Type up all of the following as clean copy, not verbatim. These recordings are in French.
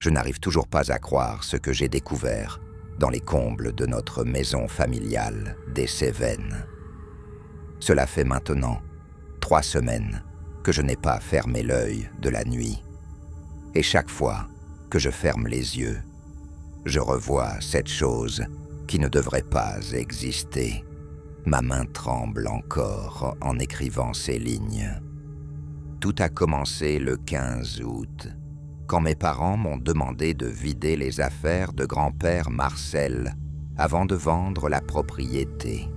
Je n'arrive toujours pas à croire ce que j'ai découvert dans les combles de notre maison familiale des Cévennes. Cela fait maintenant 3 semaines que je n'ai pas fermé l'œil de la nuit. Et chaque fois que je ferme les yeux, je revois cette chose qui ne devrait pas exister. Ma main tremble encore en écrivant ces lignes. Tout a commencé le 15 août, quand mes parents m'ont demandé de vider les affaires de grand-père Marcel avant de vendre la propriété.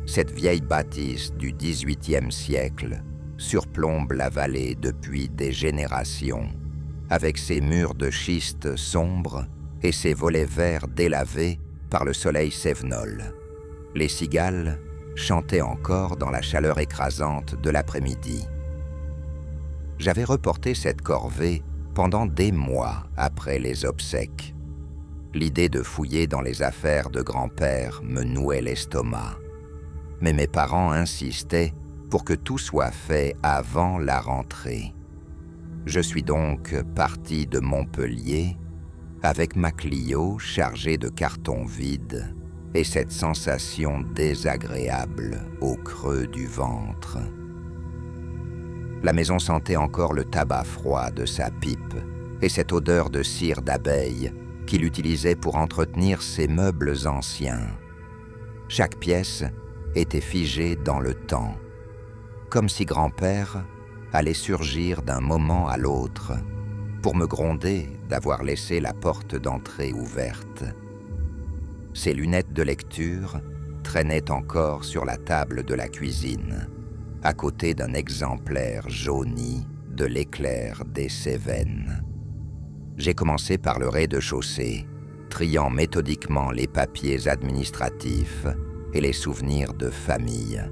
Cette vieille bâtisse du XVIIIe siècle surplombe la vallée depuis des générations, avec ses murs de schiste sombres et ses volets verts délavés par le soleil cévenol. Les cigales chantaient encore dans la chaleur écrasante de l'après-midi. J'avais reporté cette corvée pendant des mois après les obsèques. L'idée de fouiller dans les affaires de grand-père me nouait l'estomac. Mais mes parents insistaient pour que tout soit fait avant la rentrée. Je suis donc parti de Montpellier avec ma Clio chargée de cartons vides et cette sensation désagréable au creux du ventre. La maison sentait encore le tabac froid de sa pipe et cette odeur de cire d'abeille qu'il utilisait pour entretenir ses meubles anciens. Chaque pièce était figée dans le temps, comme si grand-père allait surgir d'un moment à l'autre pour me gronder d'avoir laissé la porte d'entrée ouverte. Ses lunettes de lecture traînaient encore sur la table de la cuisine, à côté d'un exemplaire jauni de l'Éclair des Cévennes. J'ai commencé par le rez-de-chaussée, triant méthodiquement les papiers administratifs et les souvenirs de famille.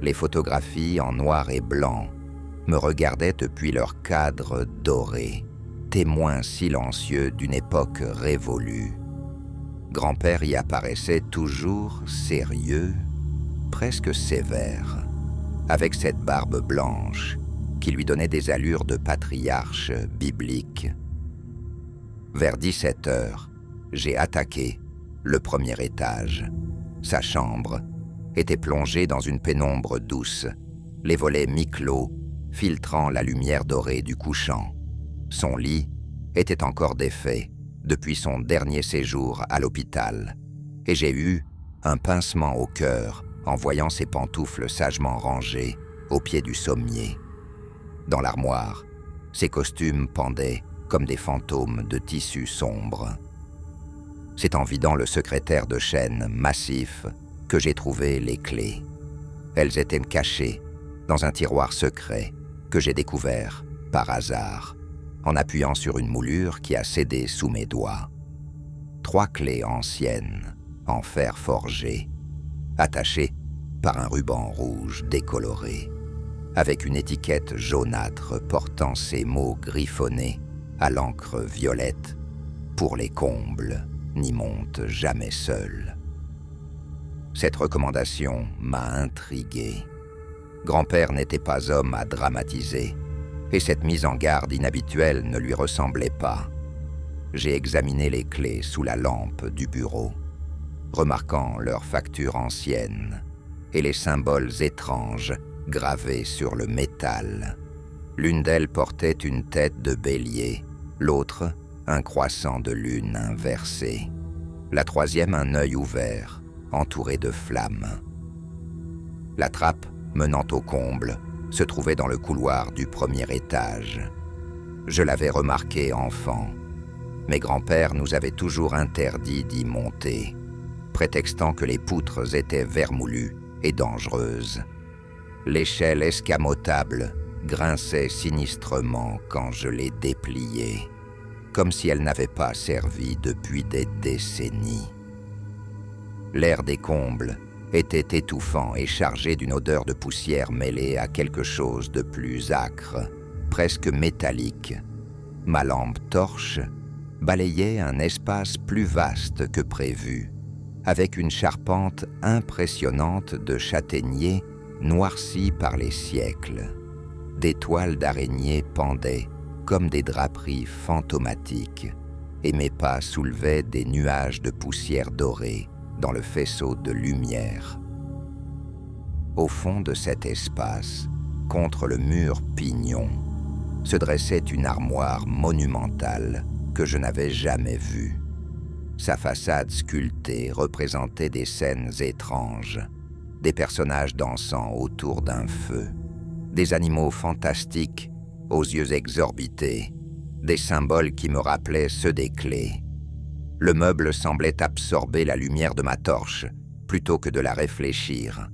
Les photographies en noir et blanc me regardaient depuis leur cadre doré, témoins silencieux d'une époque révolue. Grand-père y apparaissait toujours sérieux, presque sévère, avec cette barbe blanche qui lui donnait des allures de patriarche biblique. Vers 17 heures, j'ai attaqué le premier étage. Sa chambre était plongée dans une pénombre douce, les volets mi-clos filtrant la lumière dorée du couchant. Son lit était encore défait depuis son dernier séjour à l'hôpital, et j'ai eu un pincement au cœur en voyant ses pantoufles sagement rangées au pied du sommier. Dans l'armoire, ses costumes pendaient comme des fantômes de tissu sombre. C'est en vidant le secrétaire de chêne massif que j'ai trouvé les clés. Elles étaient cachées dans un tiroir secret que j'ai découvert par hasard, en appuyant sur une moulure qui a cédé sous mes doigts. 3 clés anciennes, en fer forgé, attachées par un ruban rouge décoloré, avec une étiquette jaunâtre portant ces mots griffonnés à l'encre violette: « Pour les combles, n'y monte jamais seul ». Cette recommandation m'a intrigué. Grand-père n'était pas homme à dramatiser, et cette mise en garde inhabituelle ne lui ressemblait pas. J'ai examiné les clés sous la lampe du bureau, remarquant leur facture ancienne et les symboles étranges gravés sur le métal. L'une d'elles portait une tête de bélier, l'autre un croissant de lune inversé, la troisième un œil ouvert, entouré de flammes. La trappe menant au comble se trouvait dans le couloir du premier étage. Je l'avais remarqué enfant. Mes grands-pères nous avaient toujours interdit d'y monter, prétextant que les poutres étaient vermoulues et dangereuses. L'échelle escamotable grinçait sinistrement quand je l'ai dépliée, comme si elle n'avait pas servi depuis des décennies. L'air des combles était étouffant et chargé d'une odeur de poussière mêlée à quelque chose de plus âcre, presque métallique. Ma lampe torche balayait un espace plus vaste que prévu, avec une charpente impressionnante de châtaigniers noircis par les siècles. Des toiles d'araignées pendaient comme des draperies fantomatiques, et mes pas soulevaient des nuages de poussière dorée dans le faisceau de lumière. Au fond de cet espace, contre le mur pignon, se dressait une armoire monumentale que je n'avais jamais vue. Sa façade sculptée représentait des scènes étranges, des personnages dansant autour d'un feu, des animaux fantastiques aux yeux exorbités, des symboles qui me rappelaient ceux des clés. Le meuble semblait absorber la lumière de ma torche plutôt que de la réfléchir.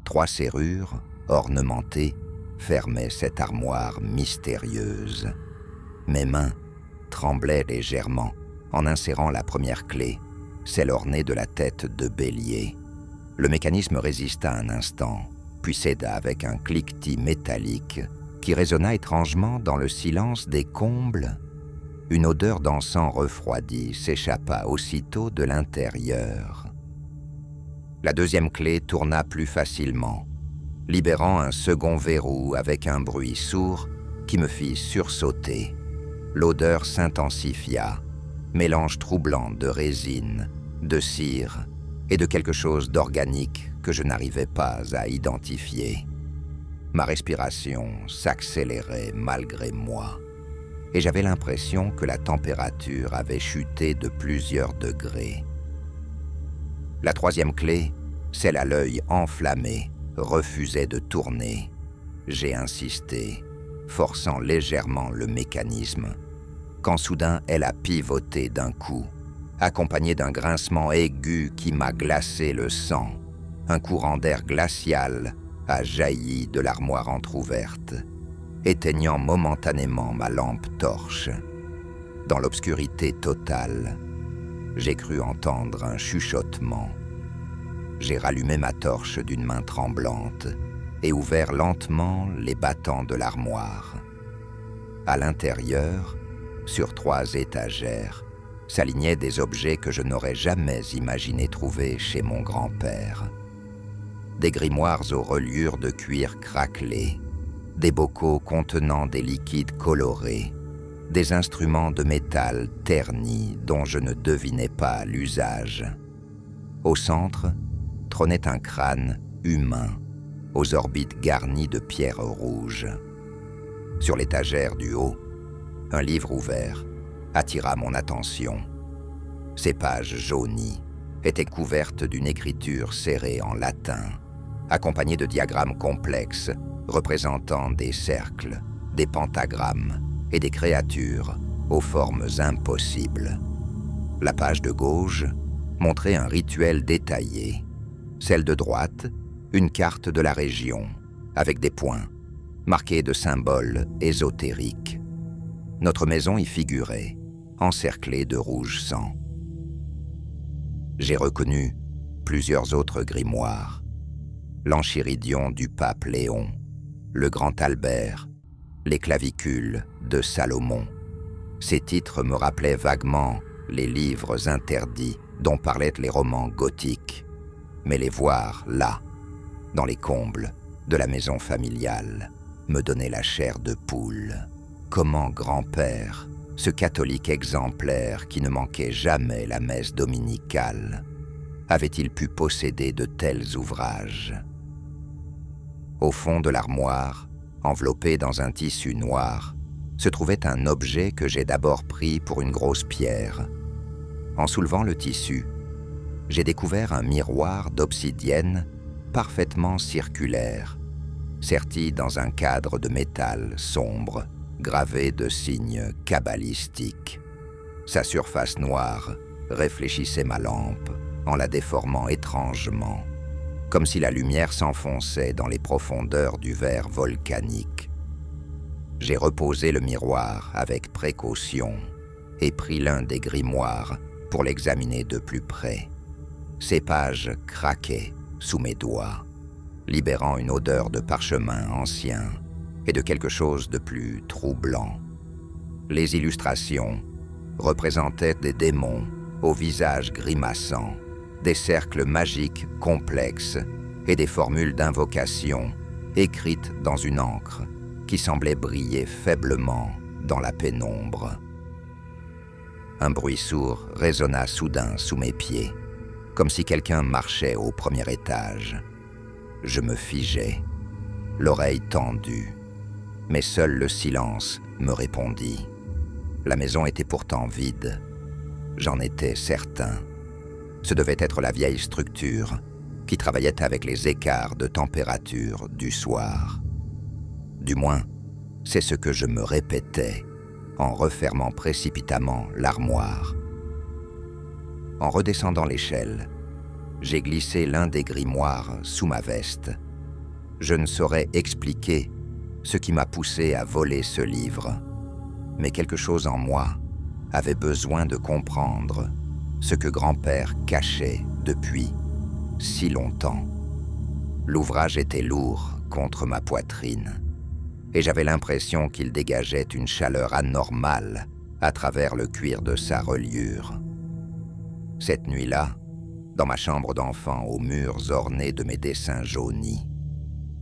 3 serrures, ornementées, fermaient cette armoire mystérieuse. Mes mains tremblaient légèrement en insérant la première clé, celle ornée de la tête de bélier. Le mécanisme résista un instant, puis céda avec un cliquetis métallique qui résonna étrangement dans le silence des combles. Une odeur d'encens refroidi s'échappa aussitôt de l'intérieur. La deuxième clé tourna plus facilement, libérant un second verrou avec un bruit sourd qui me fit sursauter. L'odeur s'intensifia, mélange troublant de résine, de cire et de quelque chose d'organique que je n'arrivais pas à identifier. Ma respiration s'accélérait malgré moi, et j'avais l'impression que la température avait chuté de plusieurs degrés. La troisième clé, celle à l'œil enflammé, refusait de tourner. J'ai insisté, forçant légèrement le mécanisme, quand soudain elle a pivoté d'un coup, accompagné d'un grincement aigu qui m'a glacé le sang. Un courant d'air glacial a jailli de l'armoire entr'ouverte, éteignant momentanément ma lampe torche. Dans l'obscurité totale, j'ai cru entendre un chuchotement. J'ai rallumé ma torche d'une main tremblante et ouvert lentement les battants de l'armoire. À l'intérieur, sur 3 étagères, s'alignaient des objets que je n'aurais jamais imaginé trouver chez mon grand-père. Des grimoires aux reliures de cuir craquelé, des bocaux contenant des liquides colorés, des instruments de métal ternis dont je ne devinais pas l'usage. Au centre, trônait un crâne humain, aux orbites garnies de pierres rouges. Sur l'étagère du haut, un livre ouvert attira mon attention. Ses pages jaunies étaient couvertes d'une écriture serrée en latin, accompagnée de diagrammes complexes représentant des cercles, des pentagrammes et des créatures aux formes impossibles. La page de gauche montrait un rituel détaillé. Celle de droite, une carte de la région, avec des points, marqués de symboles ésotériques. Notre maison y figurait, encerclée de rouge sang. J'ai reconnu plusieurs autres grimoires. L'Enchiridion du pape Léon, le Grand Albert, les clavicules de Salomon. Ces titres me rappelaient vaguement les livres interdits dont parlaient les romans gothiques. Mais les voir là, dans les combles de la maison familiale, me donnait la chair de poule. Comment grand-père, ce catholique exemplaire qui ne manquait jamais la messe dominicale, avait-il pu posséder de tels ouvrages? Au fond de l'armoire, enveloppé dans un tissu noir, se trouvait un objet que j'ai d'abord pris pour une grosse pierre. En soulevant le tissu, j'ai découvert un miroir d'obsidienne parfaitement circulaire, serti dans un cadre de métal sombre, gravé de signes kabbalistiques. Sa surface noire réfléchissait ma lampe en la déformant étrangement, comme si la lumière s'enfonçait dans les profondeurs du verre volcanique. J'ai reposé le miroir avec précaution et pris l'un des grimoires pour l'examiner de plus près. Ses pages craquaient sous mes doigts, libérant une odeur de parchemin ancien et de quelque chose de plus troublant. Les illustrations représentaient des démons au visage grimaçant, des cercles magiques complexes et des formules d'invocation écrites dans une encre qui semblait briller faiblement dans la pénombre. Un bruit sourd résonna soudain sous mes pieds, comme si quelqu'un marchait au premier étage. Je me figeai, l'oreille tendue, mais seul le silence me répondit. La maison était pourtant vide. J'en étais certain. Ce devait être la vieille structure qui travaillait avec les écarts de température du soir. Du moins, c'est ce que je me répétais en refermant précipitamment l'armoire. En redescendant l'échelle, j'ai glissé l'un des grimoires sous ma veste. Je ne saurais expliquer ce qui m'a poussé à voler ce livre, mais quelque chose en moi avait besoin de comprendre ce que grand-père cachait depuis si longtemps. L'ouvrage était lourd contre ma poitrine, et j'avais l'impression qu'il dégageait une chaleur anormale à travers le cuir de sa reliure. Cette nuit-là, dans ma chambre d'enfant aux murs ornés de mes dessins jaunis,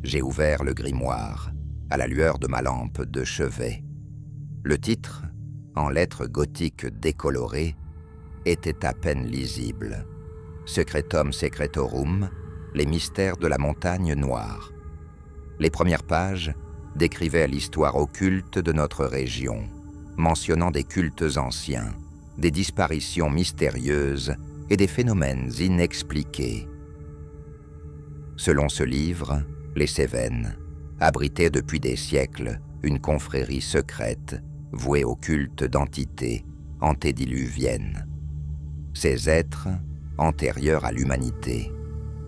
j'ai ouvert le grimoire à la lueur de ma lampe de chevet. Le titre, en lettres gothiques décolorées, était à peine lisible. Secretum Secretorum, les mystères de la montagne noire. Les premières pages décrivaient l'histoire occulte de notre région, mentionnant des cultes anciens, des disparitions mystérieuses et des phénomènes inexpliqués. Selon ce livre, les Cévennes abritaient depuis des siècles une confrérie secrète vouée au culte d'entités antédiluviennes. Ces êtres, antérieurs à l'humanité,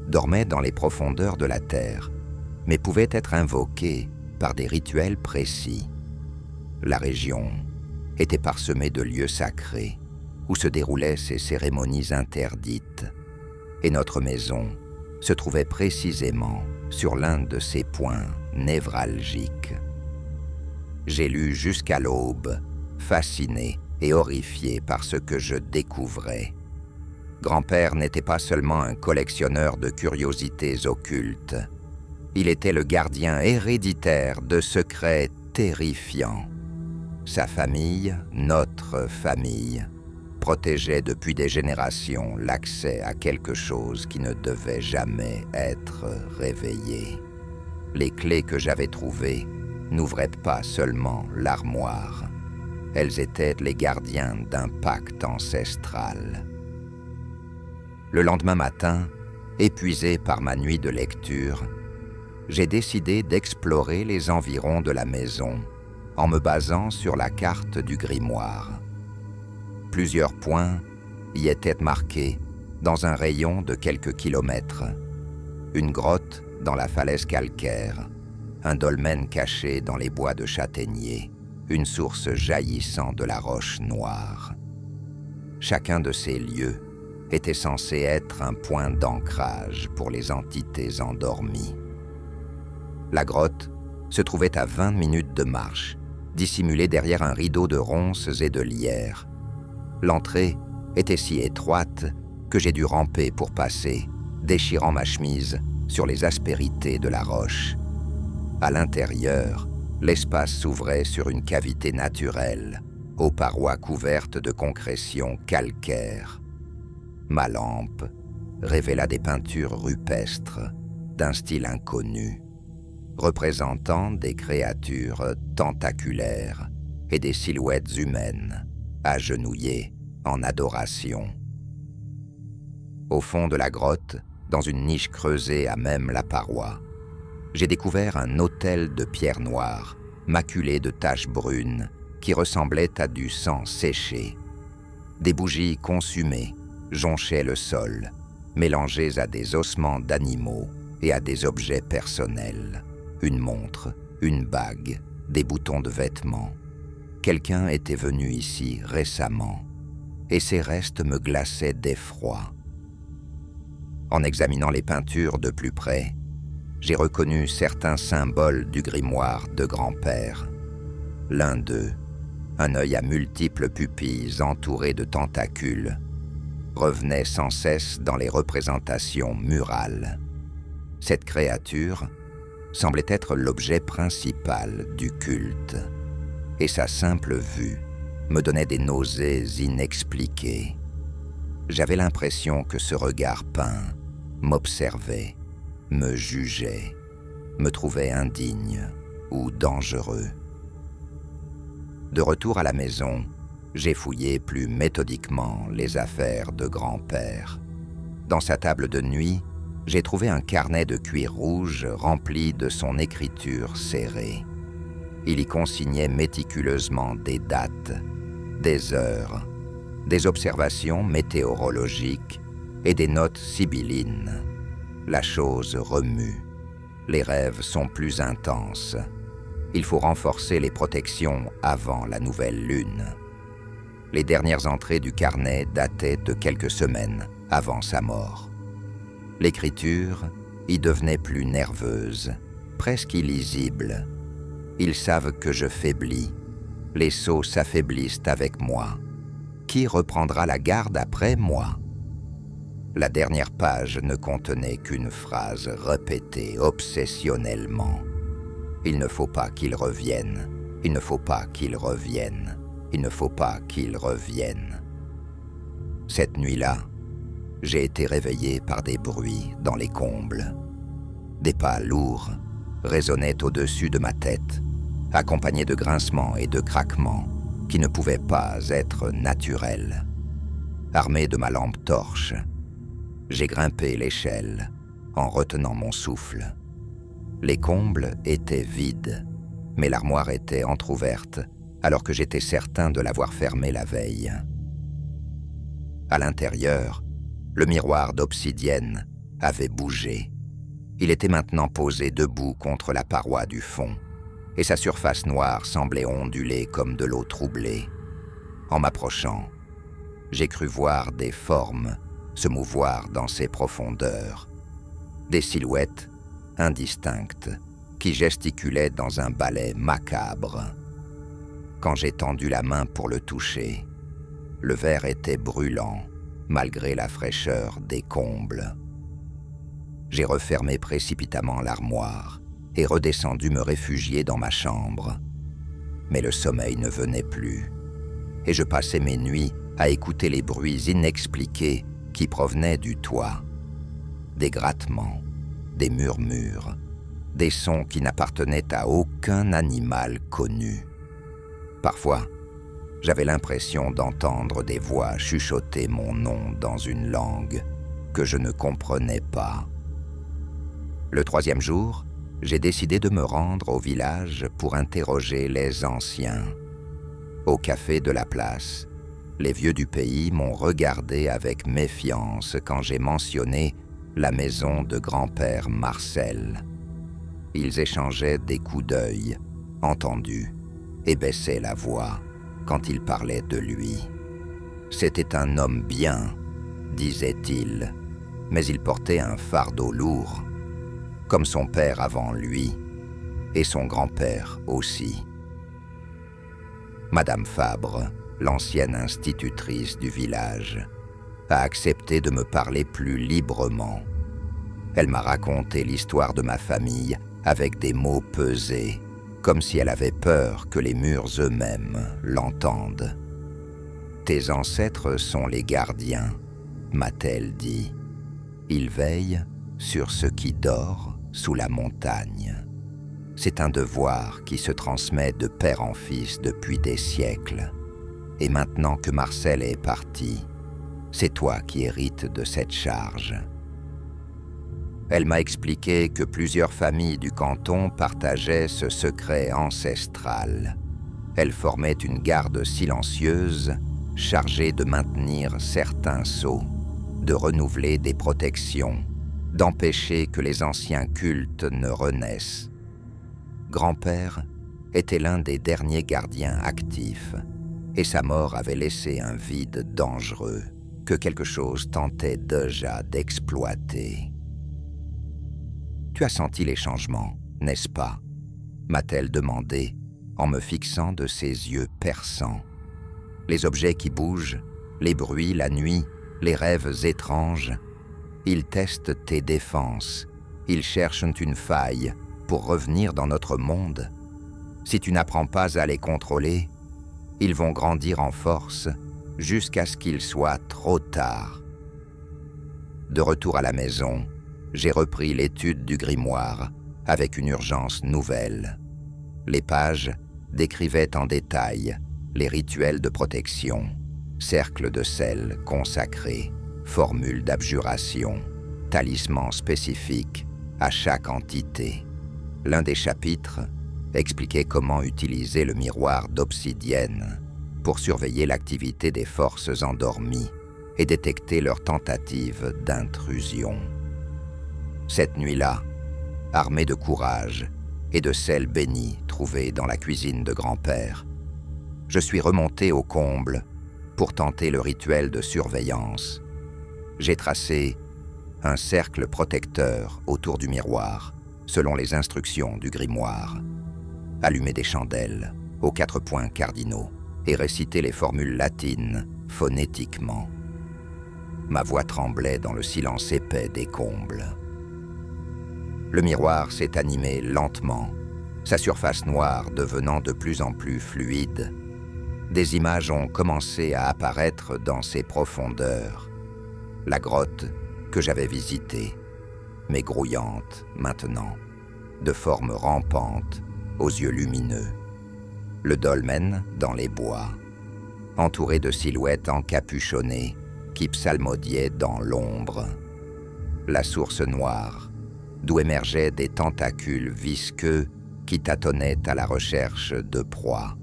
dormaient dans les profondeurs de la terre, mais pouvaient être invoqués par des rituels précis. La région était parsemée de lieux sacrés où se déroulaient ces cérémonies interdites, et notre maison se trouvait précisément sur l'un de ces points névralgiques. J'ai lu jusqu'à l'aube, fasciné et horrifié par ce que je découvrais. Grand-père n'était pas seulement un collectionneur de curiosités occultes. Il était le gardien héréditaire de secrets terrifiants. Sa famille, notre famille, protégeait depuis des générations l'accès à quelque chose qui ne devait jamais être réveillé. Les clés que j'avais trouvées n'ouvraient pas seulement l'armoire. Elles étaient les gardiens d'un pacte ancestral. Le lendemain matin, épuisé par ma nuit de lecture, j'ai décidé d'explorer les environs de la maison en me basant sur la carte du grimoire. Plusieurs points y étaient marqués dans un rayon de quelques kilomètres. Une grotte dans la falaise calcaire, un dolmen caché dans les bois de châtaignier, une source jaillissant de la roche noire. Chacun de ces lieux était censé être un point d'ancrage pour les entités endormies. La grotte se trouvait à 20 minutes de marche, dissimulée derrière un rideau de ronces et de lierres. L'entrée était si étroite que j'ai dû ramper pour passer, déchirant ma chemise sur les aspérités de la roche. À l'intérieur, l'espace s'ouvrait sur une cavité naturelle, aux parois couvertes de concrétions calcaires. Ma lampe révéla des peintures rupestres d'un style inconnu, représentant des créatures tentaculaires et des silhouettes humaines, agenouillées en adoration. Au fond de la grotte, dans une niche creusée à même la paroi, j'ai découvert un autel de pierre noire, maculé de taches brunes, qui ressemblait à du sang séché. Des bougies consumées jonchaient le sol, mélangées à des ossements d'animaux et à des objets personnels. Une montre, une bague, des boutons de vêtements. Quelqu'un était venu ici récemment, et ces restes me glaçaient d'effroi. En examinant les peintures de plus près, j'ai reconnu certains symboles du grimoire de grand-père. L'un d'eux, un œil à multiples pupilles entouré de tentacules, revenait sans cesse dans les représentations murales. Cette créature semblait être l'objet principal du culte, et sa simple vue me donnait des nausées inexpliquées. J'avais l'impression que ce regard peint m'observait, me jugeait, me trouvait indigne ou dangereux. De retour à la maison, j'ai fouillé plus méthodiquement les affaires de grand-père. Dans sa table de nuit, j'ai trouvé un carnet de cuir rouge rempli de son écriture serrée. Il y consignait méticuleusement des dates, des heures, des observations météorologiques et des notes sibyllines. La chose remue. Les rêves sont plus intenses. Il faut renforcer les protections avant la nouvelle lune. Les dernières entrées du carnet dataient de quelques semaines avant sa mort. L'écriture y devenait plus nerveuse, presque illisible. Ils savent que je faiblis. Les sots s'affaiblissent avec moi. Qui reprendra la garde après moi? La dernière page ne contenait qu'une phrase répétée obsessionnellement. Il ne faut pas qu'il revienne. Il ne faut pas qu'il revienne. Il ne faut pas qu'il revienne. Cette nuit-là, j'ai été réveillé par des bruits dans les combles. Des pas lourds résonnaient au-dessus de ma tête, accompagnés de grincements et de craquements qui ne pouvaient pas être naturels. Armé de ma lampe torche, j'ai grimpé l'échelle en retenant mon souffle. Les combles étaient vides, mais l'armoire était entr'ouverte alors que j'étais certain de l'avoir fermée la veille. À l'intérieur, le miroir d'obsidienne avait bougé. Il était maintenant posé debout contre la paroi du fond, et sa surface noire semblait onduler comme de l'eau troublée. En m'approchant, j'ai cru voir des formes se mouvoir dans ses profondeurs, des silhouettes indistinctes qui gesticulaient dans un ballet macabre. Quand j'ai tendu la main pour le toucher, le verre était brûlant malgré la fraîcheur des combles. J'ai refermé précipitamment l'armoire et redescendu me réfugier dans ma chambre. Mais le sommeil ne venait plus, et je passais mes nuits à écouter les bruits inexpliqués qui provenaient du toit. Des grattements, des murmures, des sons qui n'appartenaient à aucun animal connu. Parfois, j'avais l'impression d'entendre des voix chuchoter mon nom dans une langue que je ne comprenais pas. Le troisième jour, j'ai décidé de me rendre au village pour interroger les anciens. Au café de la place, les vieux du pays m'ont regardé avec méfiance quand j'ai mentionné la maison de grand-père Marcel. Ils échangeaient des coups d'œil, entendus, et baissaient la voix quand ils parlaient de lui. C'était un homme bien, disait-il, mais il portait un fardeau lourd, comme son père avant lui, et son grand-père aussi. Madame Fabre, l'ancienne institutrice du village, a accepté de me parler plus librement. Elle m'a raconté l'histoire de ma famille avec des mots pesés, comme si elle avait peur que les murs eux-mêmes l'entendent. « Tes ancêtres sont les gardiens », m'a-t-elle dit. « Ils veillent sur ce qui dort sous la montagne. C'est un devoir qui se transmet de père en fils depuis des siècles. Et maintenant que Marcel est parti, c'est toi qui hérites de cette charge. » Elle m'a expliqué que plusieurs familles du canton partageaient ce secret ancestral. Elles formaient une garde silencieuse chargée de maintenir certains sceaux, de renouveler des protections, d'empêcher que les anciens cultes ne renaissent. Grand-père était l'un des derniers gardiens actifs, et sa mort avait laissé un vide dangereux que quelque chose tentait déjà d'exploiter. « Tu as senti les changements, n'est-ce pas ?» m'a-t-elle demandé en me fixant de ses yeux perçants. Les objets qui bougent, les bruits la nuit, les rêves étranges, ils testent tes défenses, ils cherchent une faille pour revenir dans notre monde. Si tu n'apprends pas à les contrôler, ils vont grandir en force jusqu'à ce qu'il soit trop tard. De retour à la maison, j'ai repris l'étude du grimoire avec une urgence nouvelle. Les pages décrivaient en détail les rituels de protection, cercles de sel consacrés, formules d'abjuration, talismans spécifiques à chaque entité. L'un des chapitres expliquait comment utiliser le miroir d'obsidienne pour surveiller l'activité des forces endormies et détecter leurs tentatives d'intrusion. Cette nuit-là, armé de courage et de sel béni trouvé dans la cuisine de grand-père, je suis remonté au comble pour tenter le rituel de surveillance. J'ai tracé un cercle protecteur autour du miroir, selon les instructions du grimoire. Allumé des chandelles aux 4 points cardinaux et réciter les formules latines phonétiquement. Ma voix tremblait dans le silence épais des combles. Le miroir s'est animé lentement, sa surface noire devenant de plus en plus fluide. Des images ont commencé à apparaître dans ses profondeurs. La grotte que j'avais visitée, mais grouillante maintenant, de forme rampante, aux yeux lumineux. Le dolmen dans les bois, entouré de silhouettes encapuchonnées qui psalmodiaient dans l'ombre. La source noire, d'où émergeaient des tentacules visqueux qui tâtonnaient à la recherche de proies.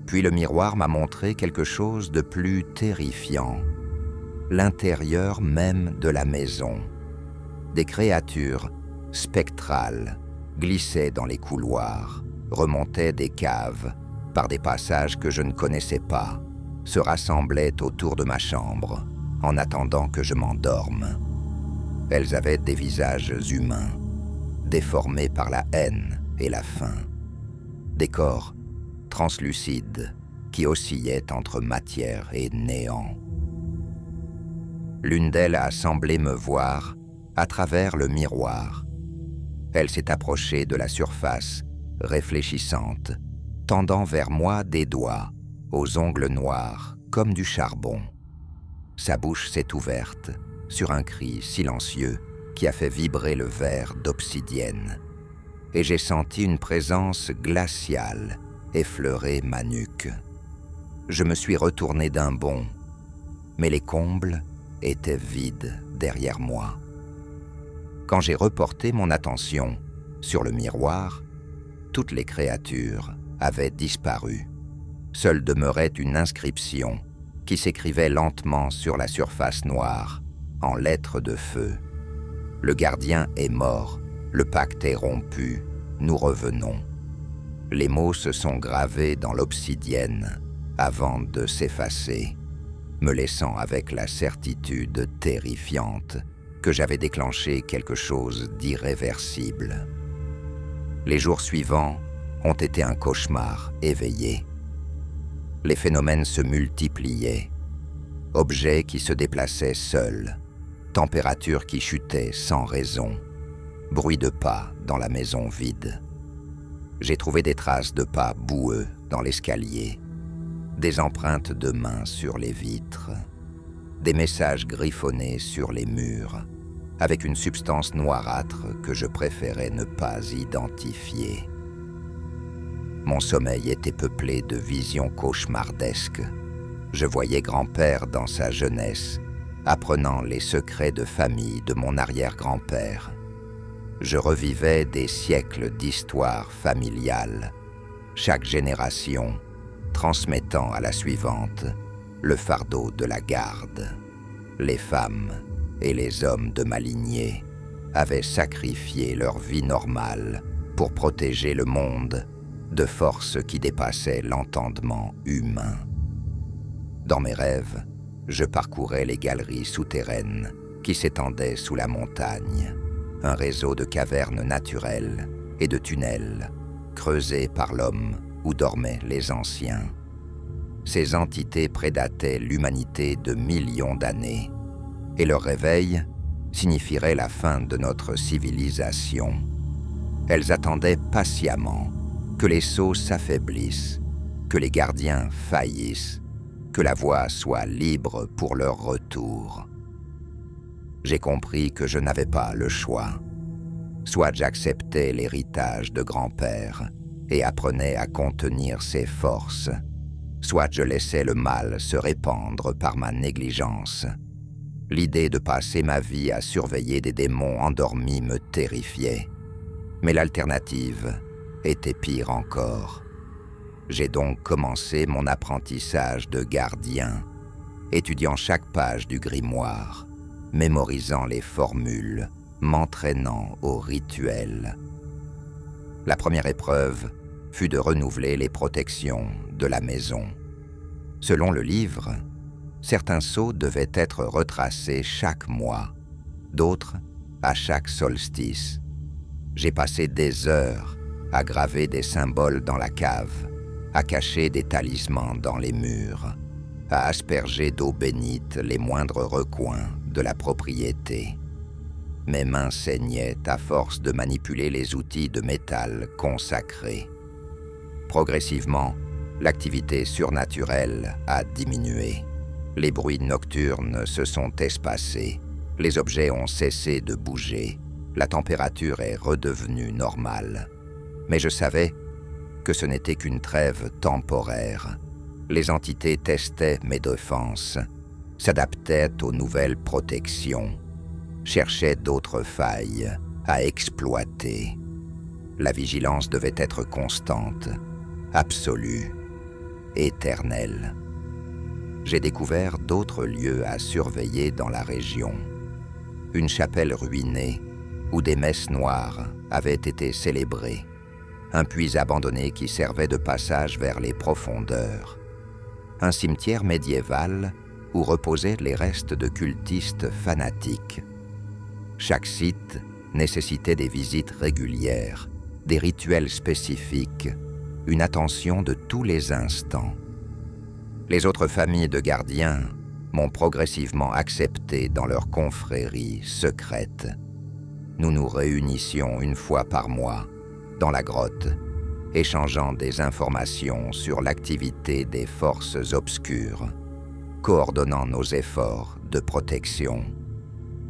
Puis le miroir m'a montré quelque chose de plus terrifiant, l'intérieur même de la maison. Des créatures spectrales glissaient dans les couloirs, remontaient des caves par des passages que je ne connaissais pas, se rassemblaient autour de ma chambre en attendant que je m'endorme. Elles avaient des visages humains, déformés par la haine et la faim. Des corps translucides qui oscillaient entre matière et néant. L'une d'elles a semblé me voir à travers le miroir. Elle s'est approchée de la surface, réfléchissante, tendant vers moi des doigts, aux ongles noirs comme du charbon. Sa bouche s'est ouverte sur un cri silencieux qui a fait vibrer le verre d'obsidienne, et j'ai senti une présence glaciale effleurer ma nuque. Je me suis retourné d'un bond, mais les combles étaient vides derrière moi. Quand j'ai reporté mon attention sur le miroir, toutes les créatures avaient disparu. Seule demeurait une inscription qui s'écrivait lentement sur la surface noire, en lettres de feu. Le gardien est mort, le pacte est rompu, nous revenons. Les mots se sont gravés dans l'obsidienne avant de s'effacer, me laissant avec la certitude terrifiante que j'avais déclenché quelque chose d'irréversible. Les jours suivants ont été un cauchemar éveillé. Les phénomènes se multipliaient. Objets qui se déplaçaient seuls, température qui chutait sans raison, bruit de pas dans la maison vide. J'ai trouvé des traces de pas boueux dans l'escalier, des empreintes de mains sur les vitres, des messages griffonnés sur les murs, avec une substance noirâtre que je préférais ne pas identifier. Mon sommeil était peuplé de visions cauchemardesques. Je voyais grand-père dans sa jeunesse, apprenant les secrets de famille de mon arrière-grand-père. Je revivais des siècles d'histoire familiale, chaque génération transmettant à la suivante le fardeau de la garde. Les femmes et les hommes de ma lignée avaient sacrifié leur vie normale pour protéger le monde de forces qui dépassaient l'entendement humain. Dans mes rêves, je parcourais les galeries souterraines qui s'étendaient sous la montagne, un réseau de cavernes naturelles et de tunnels creusés par l'homme où dormaient les anciens. Ces entités prédataient l'humanité de millions d'années, et leur réveil signifierait la fin de notre civilisation. Elles attendaient patiemment que les sceaux s'affaiblissent, que les gardiens faillissent, que la voie soit libre pour leur retour. J'ai compris que je n'avais pas le choix. Soit j'acceptais l'héritage de grand-père et apprenais à contenir ses forces, soit je laissais le mal se répandre par ma négligence. L'idée de passer ma vie à surveiller des démons endormis me terrifiait. Mais l'alternative était pire encore. J'ai donc commencé mon apprentissage de gardien, étudiant chaque page du grimoire, mémorisant les formules, m'entraînant au rituel. La première épreuve fut de renouveler les protections de la maison. Selon le livre, certains sceaux devaient être retracés chaque mois, d'autres à chaque solstice. J'ai passé des heures à graver des symboles dans la cave, à cacher des talismans dans les murs, à asperger d'eau bénite les moindres recoins de la propriété. Mes mains saignaient à force de manipuler les outils de métal consacrés. Progressivement, l'activité surnaturelle a diminué. Les bruits nocturnes se sont espacés, les objets ont cessé de bouger, la température est redevenue normale. Mais je savais que ce n'était qu'une trêve temporaire. Les entités testaient mes défenses, s'adaptaient aux nouvelles protections, cherchaient d'autres failles à exploiter. La vigilance devait être constante, absolue, éternelle. J'ai découvert d'autres lieux à surveiller dans la région. Une chapelle ruinée où des messes noires avaient été célébrées, un puits abandonné qui servait de passage vers les profondeurs, un cimetière médiéval où reposaient les restes de cultistes fanatiques. Chaque site nécessitait des visites régulières, des rituels spécifiques, une attention de tous les instants. Les autres familles de gardiens m'ont progressivement accepté dans leur confrérie secrète. Nous nous réunissions une fois par mois, dans la grotte, échangeant des informations sur l'activité des forces obscures, coordonnant nos efforts de protection.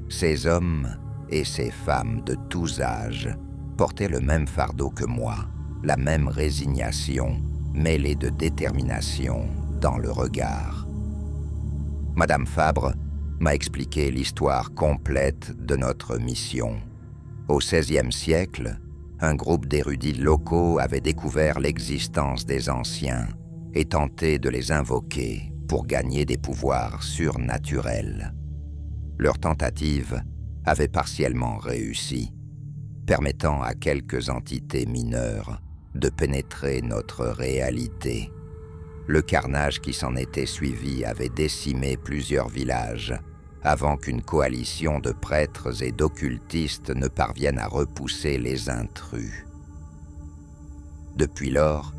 Ces hommes et ces femmes de tous âges portaient le même fardeau que moi, la même résignation, mêlée de détermination dans le regard. Madame Fabre m'a expliqué l'histoire complète de notre mission. Au XVIe siècle, un groupe d'érudits locaux avait découvert l'existence des anciens et tenté de les invoquer pour gagner des pouvoirs surnaturels. Leur tentative avait partiellement réussi, permettant à quelques entités mineures de pénétrer notre réalité. Le carnage qui s'en était suivi avait décimé plusieurs villages avant qu'une coalition de prêtres et d'occultistes ne parvienne à repousser les intrus. Depuis lors,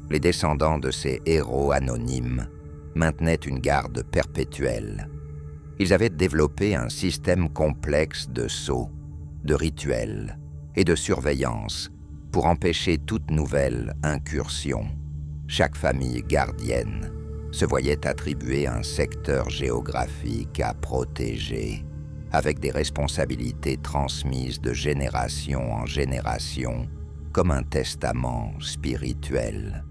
les descendants de ces héros anonymes maintenaient une garde perpétuelle. Ils avaient développé un système complexe de sceaux, de rituels et de surveillance pour empêcher toute nouvelle incursion. Chaque famille gardienne se voyait attribuer un secteur géographique à protéger, avec des responsabilités transmises de génération en génération, comme un testament spirituel.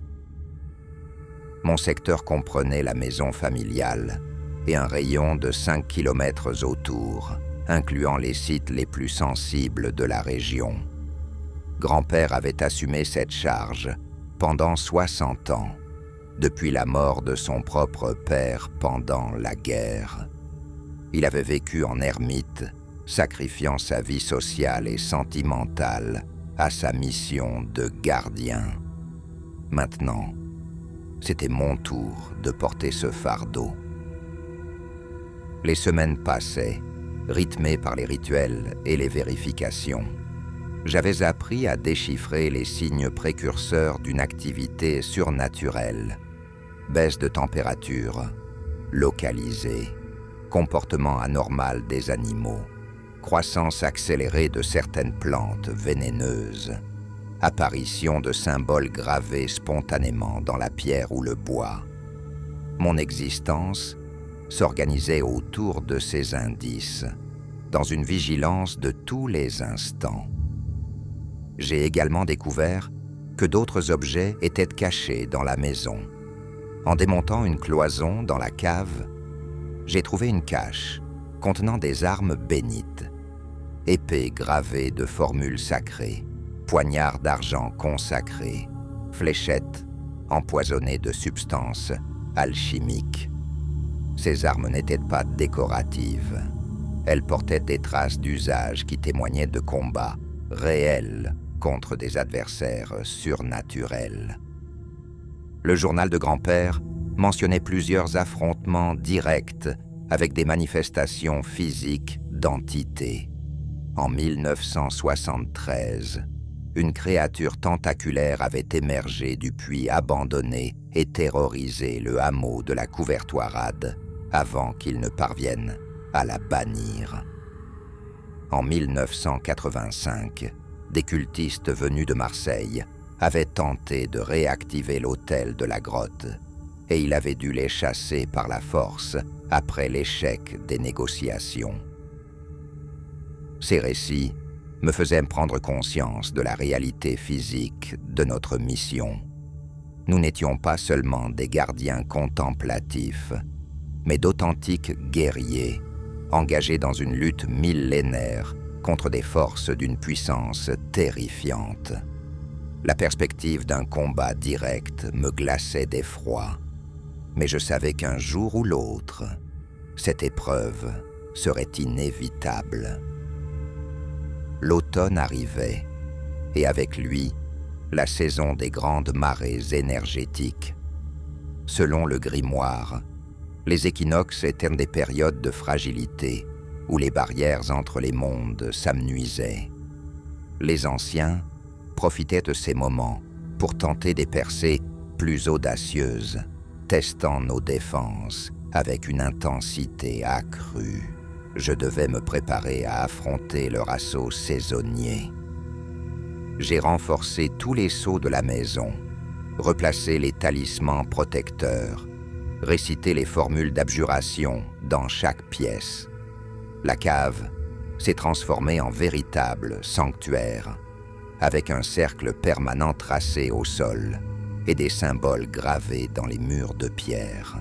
Mon secteur comprenait la maison familiale et un rayon de 5 kilomètres autour, incluant les sites les plus sensibles de la région. Grand-père avait assumé cette charge pendant 60 ans, depuis la mort de son propre père pendant la guerre. Il avait vécu en ermite, sacrifiant sa vie sociale et sentimentale à sa mission de gardien. Maintenant, c'était mon tour de porter ce fardeau. Les semaines passaient, rythmées par les rituels et les vérifications. J'avais appris à déchiffrer les signes précurseurs d'une activité surnaturelle. Baisse de température, localisée, comportement anormal des animaux, croissance accélérée de certaines plantes vénéneuses, apparition de symboles gravés spontanément dans la pierre ou le bois. Mon existence s'organisait autour de ces indices, dans une vigilance de tous les instants. J'ai également découvert que d'autres objets étaient cachés dans la maison. En démontant une cloison dans la cave, j'ai trouvé une cache contenant des armes bénites, épées gravées de formules sacrées, poignards d'argent consacrés, fléchettes empoisonnées de substances alchimiques. Ces armes n'étaient pas décoratives. Elles portaient des traces d'usage qui témoignaient de combats réels contre des adversaires surnaturels. Le journal de grand-père mentionnait plusieurs affrontements directs avec des manifestations physiques d'entités. En 1973, une créature tentaculaire avait émergé du puits abandonné et terrorisé le hameau de la Couvertoirade avant qu'il ne parvienne à la bannir. En 1985, des cultistes venus de Marseille avaient tenté de réactiver l'autel de la grotte et il avait dû les chasser par la force après l'échec des négociations. Ces récits me faisaient prendre conscience de la réalité physique de notre mission. Nous n'étions pas seulement des gardiens contemplatifs, mais d'authentiques guerriers, engagés dans une lutte millénaire contre des forces d'une puissance terrifiante. La perspective d'un combat direct me glaçait d'effroi, mais je savais qu'un jour ou l'autre, cette épreuve serait inévitable. L'automne arrivait, et avec lui, la saison des grandes marées énergétiques. Selon le grimoire, les équinoxes étaient des périodes de fragilité où les barrières entre les mondes s'amenuisaient. Les anciens profitaient de ces moments pour tenter des percées plus audacieuses, testant nos défenses avec une intensité accrue. Je devais me préparer à affronter leur assaut saisonnier. J'ai renforcé tous les sceaux de la maison, replacé les talismans protecteurs, récité les formules d'abjuration dans chaque pièce. La cave s'est transformée en véritable sanctuaire, avec un cercle permanent tracé au sol et des symboles gravés dans les murs de pierre.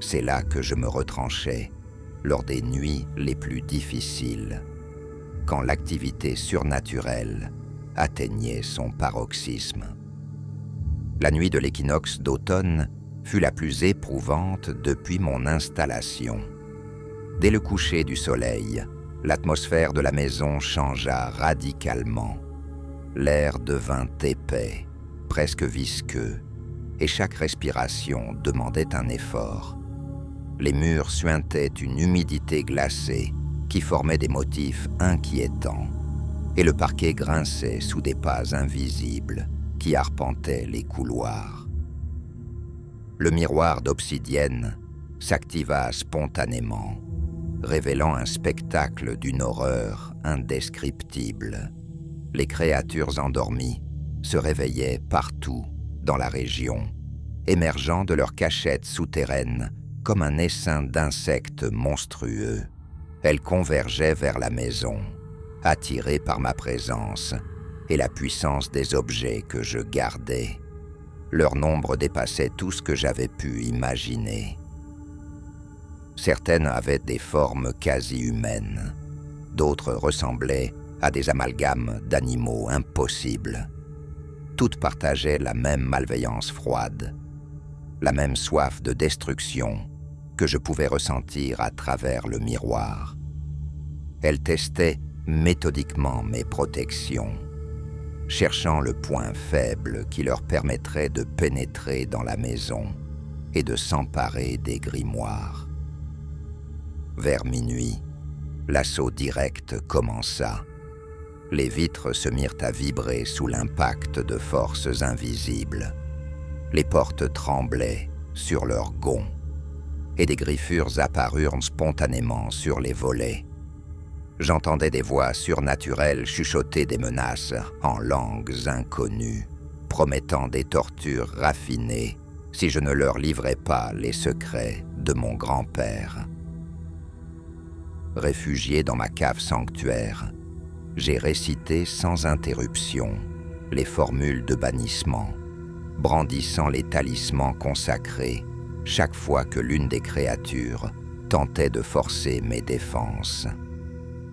C'est là que je me retranchais lors des nuits les plus difficiles, quand l'activité surnaturelle atteignait son paroxysme. La nuit de l'équinoxe d'automne fut la plus éprouvante depuis mon installation. Dès le coucher du soleil, l'atmosphère de la maison changea radicalement. L'air devint épais, presque visqueux, et chaque respiration demandait un effort. Les murs suintaient une humidité glacée qui formait des motifs inquiétants, et le parquet grinçait sous des pas invisibles qui arpentaient les couloirs. Le miroir d'obsidienne s'activa spontanément, révélant un spectacle d'une horreur indescriptible. Les créatures endormies se réveillaient partout dans la région, émergeant de leurs cachettes souterraines comme un essaim d'insectes monstrueux. Elles convergeaient vers la maison, attirées par ma présence et la puissance des objets que je gardais. Leur nombre dépassait tout ce que j'avais pu imaginer. Certaines avaient des formes quasi humaines, d'autres ressemblaient à des amalgames d'animaux impossibles. Toutes partageaient la même malveillance froide, la même soif de destruction que je pouvais ressentir à travers le miroir. Elles testaient méthodiquement mes protections, cherchant le point faible qui leur permettrait de pénétrer dans la maison et de s'emparer des grimoires. Vers minuit, l'assaut direct commença. Les vitres se mirent à vibrer sous l'impact de forces invisibles. Les portes tremblaient sur leurs gonds et des griffures apparurent spontanément sur les volets. J'entendais des voix surnaturelles chuchoter des menaces en langues inconnues, promettant des tortures raffinées si je ne leur livrais pas les secrets de mon grand-père. Réfugié dans ma cave sanctuaire, j'ai récité sans interruption les formules de bannissement, brandissant les talismans consacrés chaque fois que l'une des créatures tentait de forcer mes défenses.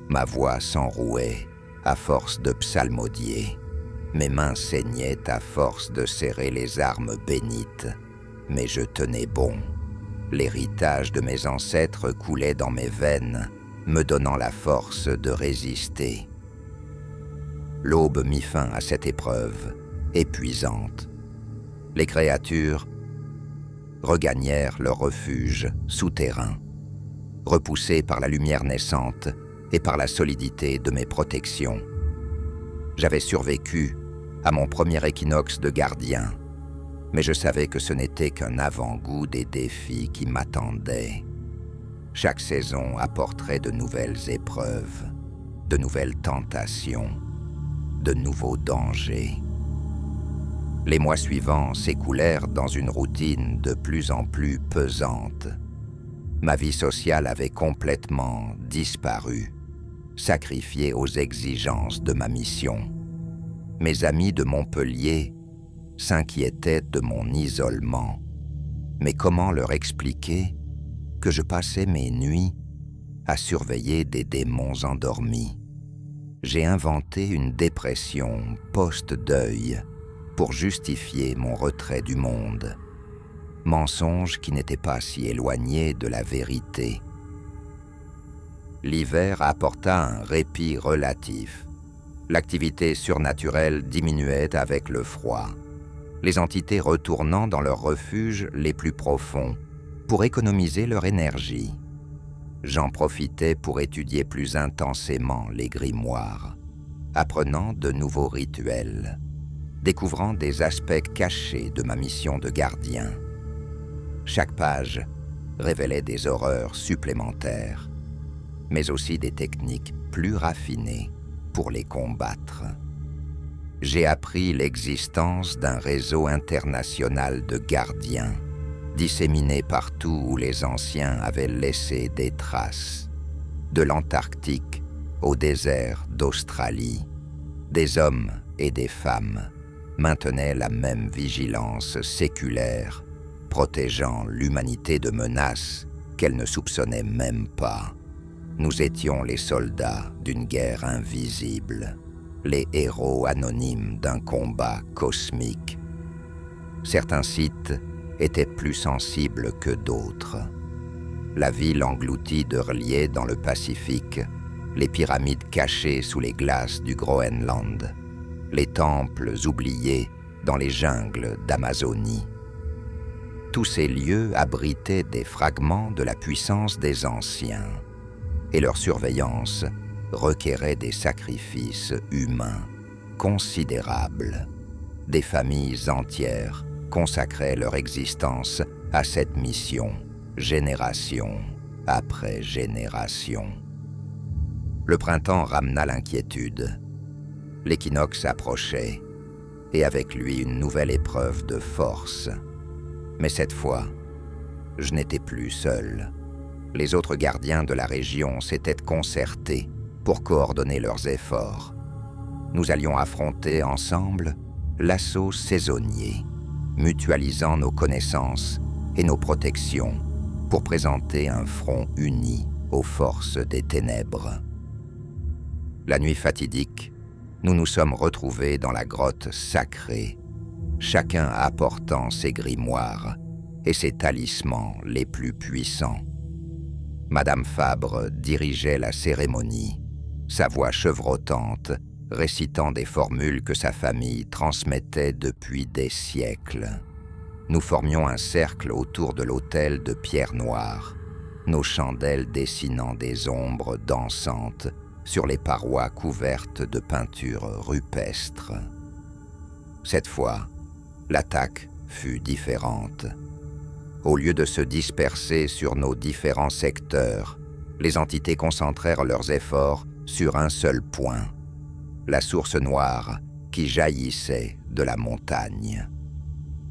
Ma voix s'enrouait à force de psalmodier, mes mains saignaient à force de serrer les armes bénites, mais je tenais bon. L'héritage de mes ancêtres coulait dans mes veines, me donnant la force de résister. L'aube mit fin à cette épreuve, épuisante. Les créatures regagnèrent leur refuge souterrain, repoussées par la lumière naissante et par la solidité de mes protections. J'avais survécu à mon premier équinoxe de gardien, mais je savais que ce n'était qu'un avant-goût des défis qui m'attendaient. Chaque saison apporterait de nouvelles épreuves, de nouvelles tentations, de nouveaux dangers. Les mois suivants s'écoulèrent dans une routine de plus en plus pesante. Ma vie sociale avait complètement disparu, sacrifiée aux exigences de ma mission. Mes amis de Montpellier s'inquiétaient de mon isolement. Mais comment leur expliquer que je passais mes nuits à surveiller des démons endormis? J'ai inventé une dépression post-deuil pour justifier mon retrait du monde. Mensonge qui n'était pas si éloigné de la vérité. L'hiver apporta un répit relatif. L'activité surnaturelle diminuait avec le froid, les entités retournant dans leurs refuges les plus profonds pour économiser leur énergie. J'en profitais pour étudier plus intensément les grimoires, apprenant de nouveaux rituels, découvrant des aspects cachés de ma mission de gardien. Chaque page révélait des horreurs supplémentaires, mais aussi des techniques plus raffinées pour les combattre. J'ai appris l'existence d'un réseau international de gardiens, disséminés partout où les anciens avaient laissé des traces, de l'Antarctique au désert d'Australie. Des hommes et des femmes maintenaient la même vigilance séculaire, protégeant l'humanité de menaces qu'elle ne soupçonnait même pas. Nous étions les soldats d'une guerre invisible, les héros anonymes d'un combat cosmique. Certains sites étaient plus sensibles que d'autres. La ville engloutie de reliés dans le Pacifique, les pyramides cachées sous les glaces du Groenland, les temples oubliés dans les jungles d'Amazonie. Tous ces lieux abritaient des fragments de la puissance des anciens, et leur surveillance requérait des sacrifices humains considérables. Des familles entières consacraient leur existence à cette mission, génération après génération. Le printemps ramena l'inquiétude. L'équinoxe approchait, et avec lui une nouvelle épreuve de force. Mais cette fois, je n'étais plus seul. Les autres gardiens de la région s'étaient concertés pour coordonner leurs efforts. Nous allions affronter ensemble l'assaut saisonnier, mutualisant nos connaissances et nos protections pour présenter un front uni aux forces des ténèbres. La nuit fatidique, nous nous sommes retrouvés dans la grotte sacrée, chacun apportant ses grimoires et ses talismans les plus puissants. Madame Fabre dirigeait la cérémonie, sa voix chevrotante récitant des formules que sa famille transmettait depuis des siècles. Nous formions un cercle autour de l'autel de pierre noire, nos chandelles dessinant des ombres dansantes sur les parois couvertes de peintures rupestres. Cette fois, l'attaque fut différente. Au lieu de se disperser sur nos différents secteurs, les entités concentrèrent leurs efforts sur un seul point, la source noire qui jaillissait de la montagne.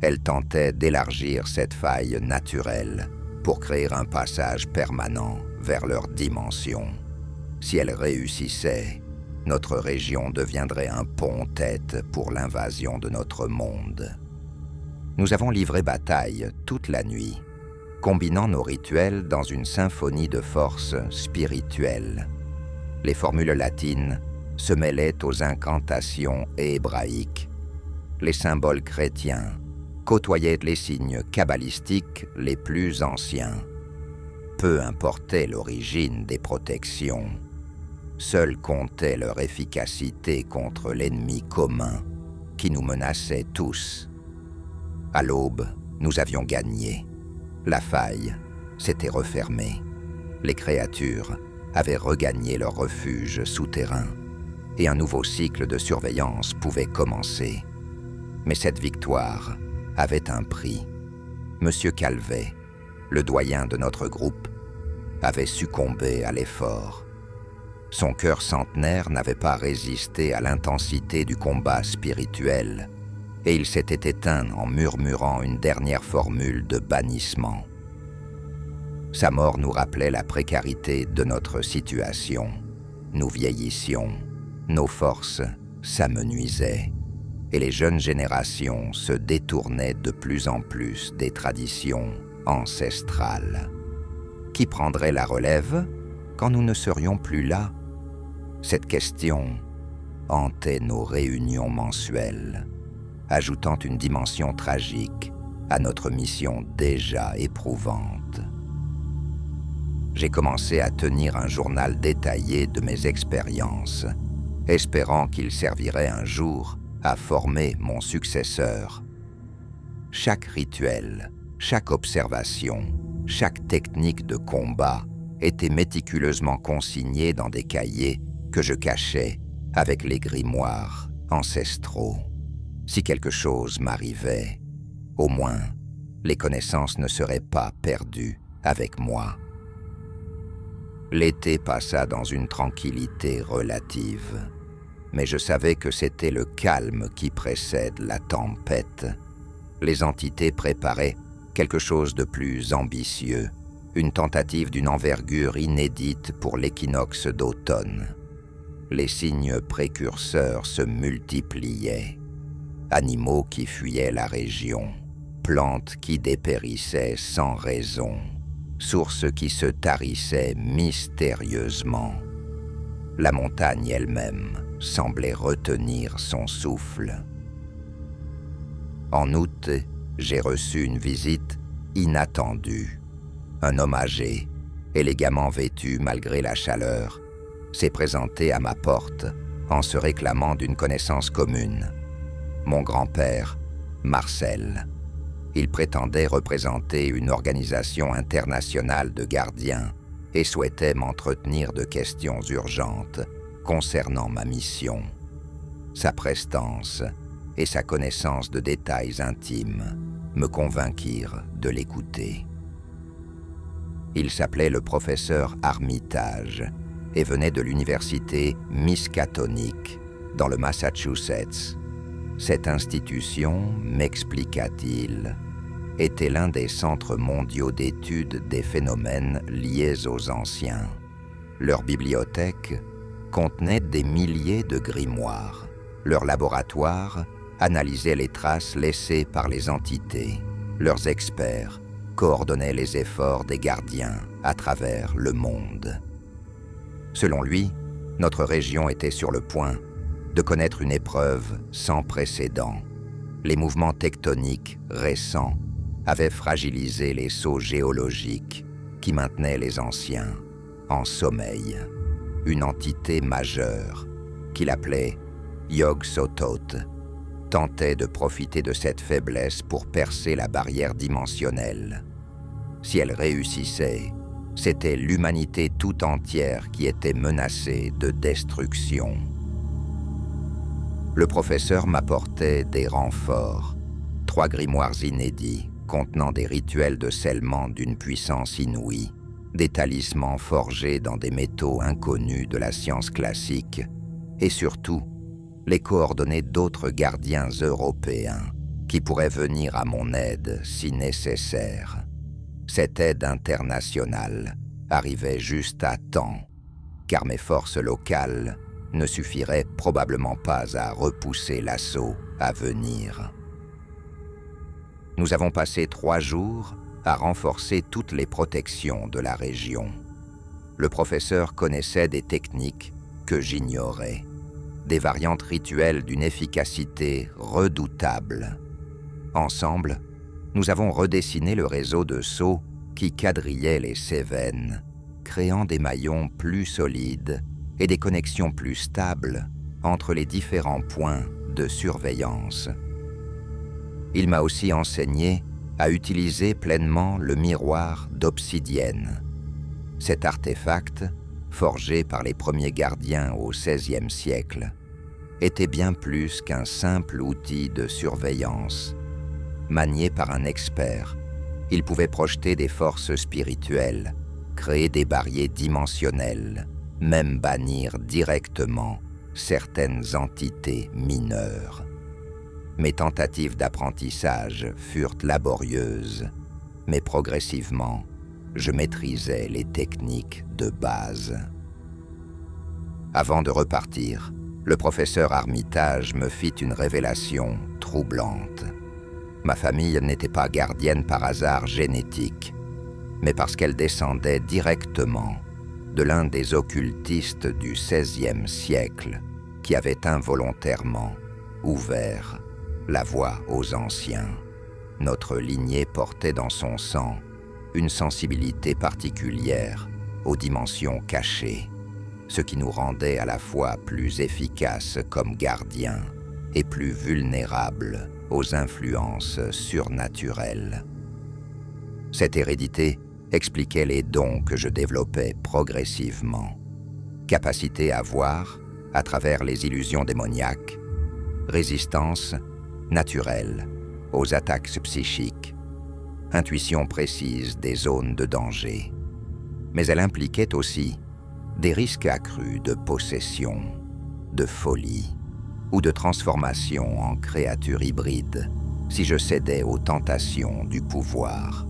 Elle tentait d'élargir cette faille naturelle pour créer un passage permanent vers leur dimension. Si elle réussissait, notre région deviendrait un pont-tête pour l'invasion de notre monde. Nous avons livré bataille toute la nuit, combinant nos rituels dans une symphonie de force spirituelle. Les formules latines se mêlaient aux incantations hébraïques. Les symboles chrétiens côtoyaient les signes kabbalistiques les plus anciens. Peu importait l'origine des protections, seule comptait leur efficacité contre l'ennemi commun qui nous menaçait tous. À l'aube, nous avions gagné. La faille s'était refermée. Les créatures avaient regagné leur refuge souterrain et un nouveau cycle de surveillance pouvait commencer. Mais cette victoire avait un prix. Monsieur Calvet, le doyen de notre groupe, avait succombé à l'effort. Son cœur centenaire n'avait pas résisté à l'intensité du combat spirituel et il s'était éteint en murmurant une dernière formule de bannissement. Sa mort nous rappelait la précarité de notre situation. Nous vieillissions, nos forces s'amenuisaient et les jeunes générations se détournaient de plus en plus des traditions ancestrales. Qui prendrait la relève quand nous ne serions plus là? Cette question hantait nos réunions mensuelles, ajoutant une dimension tragique à notre mission déjà éprouvante. J'ai commencé à tenir un journal détaillé de mes expériences, espérant qu'il servirait un jour à former mon successeur. Chaque rituel, chaque observation, chaque technique de combat était méticuleusement consignée dans des cahiers que je cachais avec les grimoires ancestraux. Si quelque chose m'arrivait, au moins, les connaissances ne seraient pas perdues avec moi. L'été passa dans une tranquillité relative, mais je savais que c'était le calme qui précède la tempête. Les entités préparaient quelque chose de plus ambitieux, une tentative d'une envergure inédite pour l'équinoxe d'automne. Les signes précurseurs se multipliaient. Animaux qui fuyaient la région, plantes qui dépérissaient sans raison, sources qui se tarissaient mystérieusement. La montagne elle-même semblait retenir son souffle. En août, j'ai reçu une visite inattendue. Un homme âgé, élégamment vêtu malgré la chaleur, s'est présenté à ma porte en se réclamant d'une connaissance commune. Mon grand-père, Marcel. Il prétendait représenter une organisation internationale de gardiens et souhaitait m'entretenir de questions urgentes concernant ma mission. Sa prestance et sa connaissance de détails intimes me convainquirent de l'écouter. Il s'appelait le professeur Armitage et venait de l'université Miskatonic, dans le Massachusetts. Cette institution, m'expliqua-t-il, était l'un des centres mondiaux d'études des phénomènes liés aux anciens. Leur bibliothèque contenait des milliers de grimoires. Leur laboratoire analysait les traces laissées par les entités. Leurs experts coordonnaient les efforts des gardiens à travers le monde. Selon lui, notre région était sur le point de connaître une épreuve sans précédent. Les mouvements tectoniques récents avaient fragilisé les sceaux géologiques qui maintenaient les anciens en sommeil. Une entité majeure, qu'il appelait Yog-Sothoth, tentait de profiter de cette faiblesse pour percer la barrière dimensionnelle. Si elle réussissait, c'était l'humanité tout entière qui était menacée de destruction. Le professeur m'apportait des renforts, 3 grimoires inédits contenant des rituels de scellement d'une puissance inouïe, des talismans forgés dans des métaux inconnus de la science classique, et surtout, les coordonnées d'autres gardiens européens qui pourraient venir à mon aide si nécessaire. Cette aide internationale arrivait juste à temps, car mes forces locales ne suffiraient probablement pas à repousser l'assaut à venir. Nous avons passé 3 jours à renforcer toutes les protections de la région. Le professeur connaissait des techniques que j'ignorais, des variantes rituelles d'une efficacité redoutable. Ensemble, nous avons redessiné le réseau de sceaux qui quadrillait les Cévennes, créant des maillons plus solides et des connexions plus stables entre les différents points de surveillance. Il m'a aussi enseigné à utiliser pleinement le miroir d'obsidienne. Cet artefact, forgé par les premiers gardiens au XVIe siècle, était bien plus qu'un simple outil de surveillance. Manié par un expert, il pouvait projeter des forces spirituelles, créer des barrières dimensionnelles, même bannir directement certaines entités mineures. Mes tentatives d'apprentissage furent laborieuses, mais progressivement, je maîtrisais les techniques de base. Avant de repartir, le professeur Armitage me fit une révélation troublante. Ma famille n'était pas gardienne par hasard génétique, mais parce qu'elle descendait directement de l'un des occultistes du XVIe siècle qui avait involontairement ouvert la voie aux anciens. Notre lignée portait dans son sang une sensibilité particulière aux dimensions cachées, ce qui nous rendait à la fois plus efficaces comme gardiens et plus vulnérables aux influences surnaturelles. Cette hérédité expliquait les dons que je développais progressivement. Capacité à voir, à travers les illusions démoniaques, résistance naturelle aux attaques psychiques, intuition précise des zones de danger. Mais elle impliquait aussi des risques accrus de possession, de folie ou de transformation en créature hybride si je cédais aux tentations du pouvoir.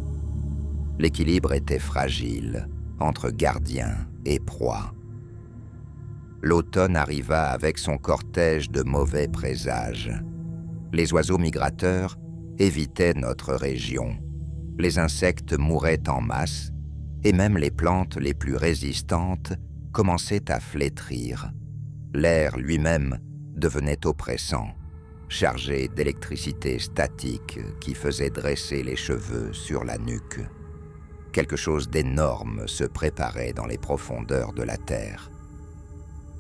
L'équilibre était fragile entre gardien et proie. L'automne arriva avec son cortège de mauvais présages. Les oiseaux migrateurs évitaient notre région. Les insectes mouraient en masse et même les plantes les plus résistantes commençaient à flétrir. L'air lui-même devenait oppressant, chargé d'électricité statique qui faisait dresser les cheveux sur la nuque. Quelque chose d'énorme se préparait dans les profondeurs de la terre.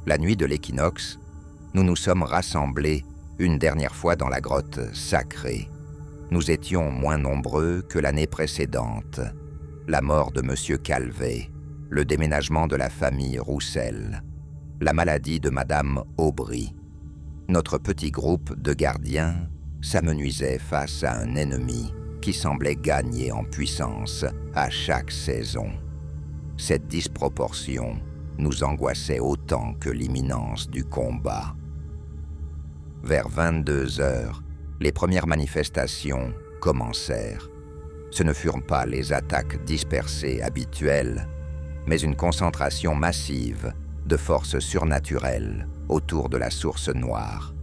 La nuit de l'équinoxe, nous nous sommes rassemblés une dernière fois dans la grotte sacrée. Nous étions moins nombreux que l'année précédente. La mort de M. Calvet, le déménagement de la famille Roussel, la maladie de Madame Aubry. Notre petit groupe de gardiens s'amenuisait face à un ennemi qui semblait gagner en puissance à chaque saison. Cette disproportion nous angoissait autant que l'imminence du combat. Vers 22 heures, les premières manifestations commencèrent. Ce ne furent pas les attaques dispersées habituelles, mais une concentration massive de forces surnaturelles autour de la source noire.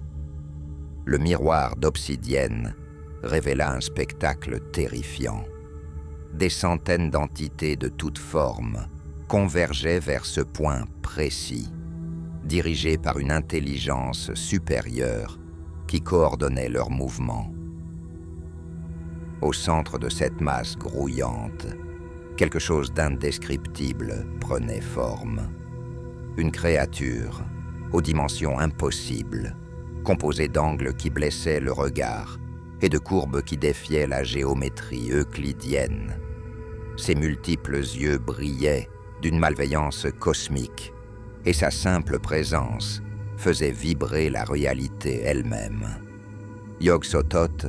Le miroir d'obsidienne révéla un spectacle terrifiant. Des centaines d'entités de toutes formes convergeaient vers ce point précis, dirigées par une intelligence supérieure qui coordonnait leurs mouvements. Au centre de cette masse grouillante, quelque chose d'indescriptible prenait forme. Une créature aux dimensions impossibles, composée d'angles qui blessaient le regard et de courbes qui défiaient la géométrie euclidienne. Ses multiples yeux brillaient d'une malveillance cosmique, et sa simple présence faisait vibrer la réalité elle-même. Yog-Sothoth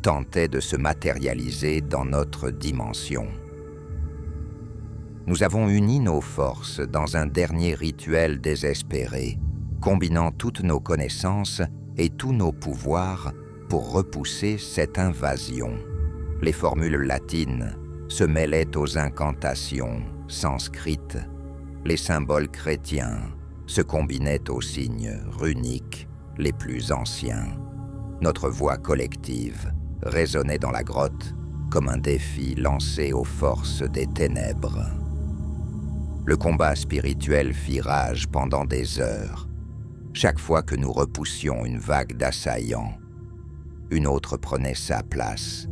tentait de se matérialiser dans notre dimension. Nous avons uni nos forces dans un dernier rituel désespéré, combinant toutes nos connaissances et tous nos pouvoirs pour repousser cette invasion. Les formules latines se mêlaient aux incantations sanscrites. Les symboles chrétiens se combinaient aux signes runiques les plus anciens. Notre voix collective résonnait dans la grotte comme un défi lancé aux forces des ténèbres. Le combat spirituel fit rage pendant des heures. Chaque fois que nous repoussions une vague d'assaillants, une autre prenait sa place,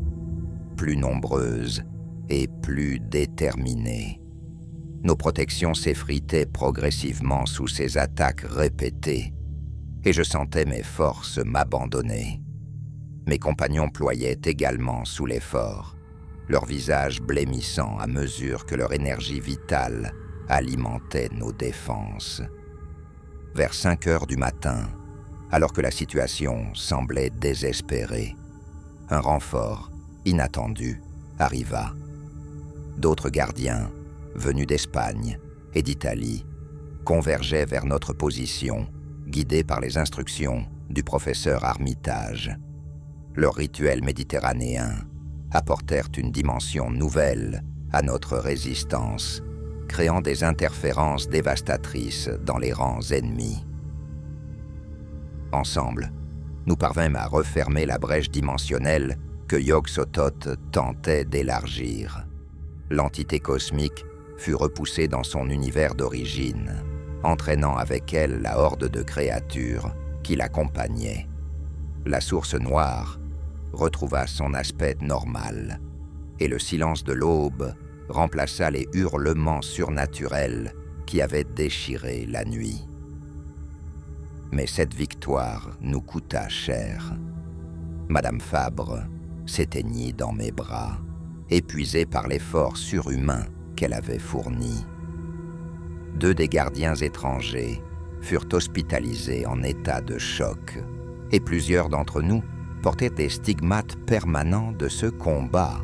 plus nombreuse et plus déterminée. Nos protections s'effritaient progressivement sous ces attaques répétées, et je sentais mes forces m'abandonner. Mes compagnons ployaient également sous l'effort, leurs visages blêmissant à mesure que leur énergie vitale alimentait nos défenses. Vers 5 heures du matin, alors que la situation semblait désespérée, un renfort inattendu arriva. D'autres gardiens, venus d'Espagne et d'Italie, convergeaient vers notre position, guidés par les instructions du professeur Armitage. Leurs rituels méditerranéens apportèrent une dimension nouvelle à notre résistance, créant des interférences dévastatrices dans les rangs ennemis. Ensemble, nous parvînmes à refermer la brèche dimensionnelle que Yog-Sothoth tentait d'élargir. L'entité cosmique fut repoussée dans son univers d'origine, entraînant avec elle la horde de créatures qui l'accompagnaient. La source noire retrouva son aspect normal, et le silence de l'aube remplaça les hurlements surnaturels qui avaient déchiré la nuit. Mais cette victoire nous coûta cher. Madame Fabre s'éteignit dans mes bras, épuisée par l'effort surhumain qu'elle avait fourni. 2 des gardiens étrangers furent hospitalisés en état de choc, et plusieurs d'entre nous portaient des stigmates permanents de ce combat,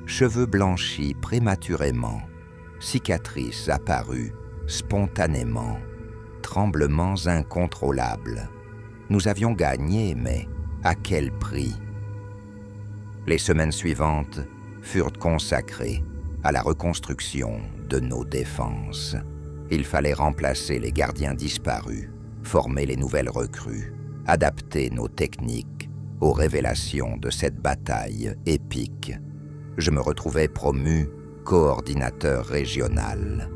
cheveux blanchis prématurément, cicatrices apparues spontanément, tremblements incontrôlables. Nous avions gagné, mais à quel prix? Les semaines suivantes furent consacrées à la reconstruction de nos défenses. Il fallait remplacer les gardiens disparus, former les nouvelles recrues, adapter nos techniques aux révélations de cette bataille épique. Je me retrouvais promu coordinateur régional.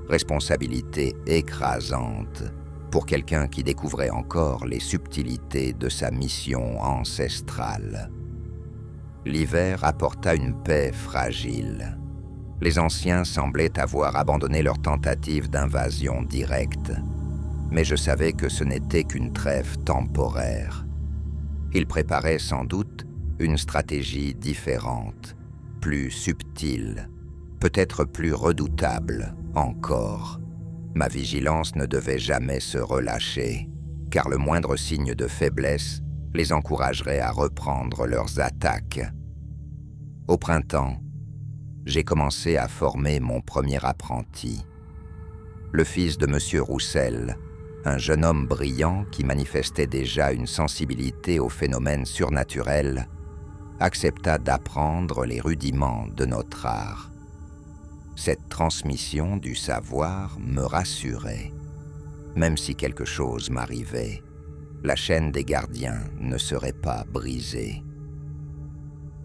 Responsabilité écrasante pour quelqu'un qui découvrait encore les subtilités de sa mission ancestrale. L'hiver apporta une paix fragile. Les anciens semblaient avoir abandonné leur tentative d'invasion directe, mais je savais que ce n'était qu'une trêve temporaire. Ils préparaient sans doute une stratégie différente, plus subtile, peut-être plus redoutable encore. Ma vigilance ne devait jamais se relâcher, car le moindre signe de faiblesse les encouragerait à reprendre leurs attaques. Au printemps, j'ai commencé à former mon premier apprenti. Le fils de M. Roussel, un jeune homme brillant qui manifestait déjà une sensibilité aux phénomènes surnaturels, accepta d'apprendre les rudiments de notre art. Cette transmission du savoir me rassurait. Même si quelque chose m'arrivait, la chaîne des gardiens ne serait pas brisée.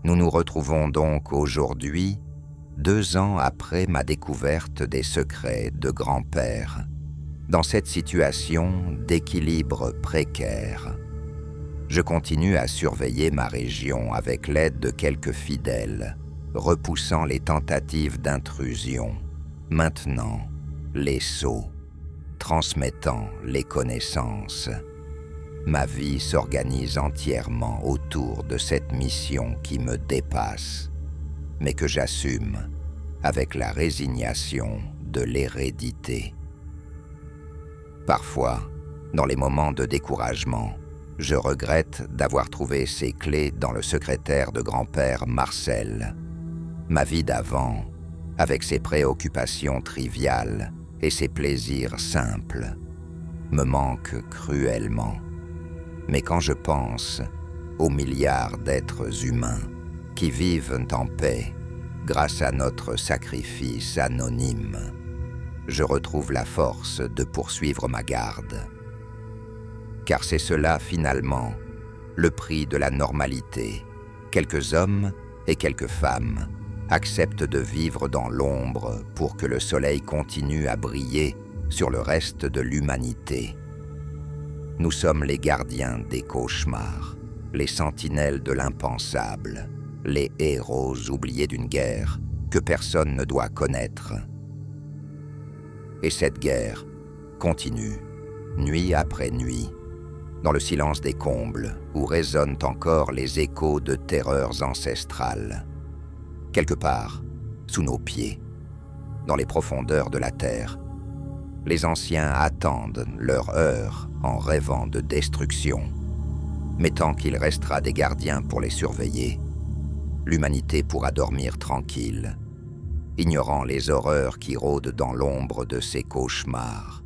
Nous nous retrouvons donc aujourd'hui, 2 ans après ma découverte des secrets de grand-père, dans cette situation d'équilibre précaire. Je continue à surveiller ma région avec l'aide de quelques fidèles, repoussant les tentatives d'intrusion, maintenant les sots, transmettant les connaissances. Ma vie s'organise entièrement autour de cette mission qui me dépasse, mais que j'assume avec la résignation de l'hérédité. Parfois, dans les moments de découragement, je regrette d'avoir trouvé ces clés dans le secrétaire de grand-père Marcel. Ma vie d'avant avec ses préoccupations triviales et ses plaisirs simples, me manque cruellement. Mais quand je pense aux milliards d'êtres humains qui vivent en paix grâce à notre sacrifice anonyme, je retrouve la force de poursuivre ma garde. Car c'est cela finalement, le prix de la normalité. Quelques hommes et quelques femmes acceptent de vivre dans l'ombre pour que le soleil continue à briller sur le reste de l'humanité. Nous sommes les gardiens des cauchemars, les sentinelles de l'impensable, les héros oubliés d'une guerre que personne ne doit connaître. Et cette guerre continue, nuit après nuit, dans le silence des combles où résonnent encore les échos de terreurs ancestrales. Quelque part, sous nos pieds, dans les profondeurs de la terre, les anciens attendent leur heure en rêvant de destruction. Mais tant qu'il restera des gardiens pour les surveiller, l'humanité pourra dormir tranquille, ignorant les horreurs qui rôdent dans l'ombre de ses cauchemars.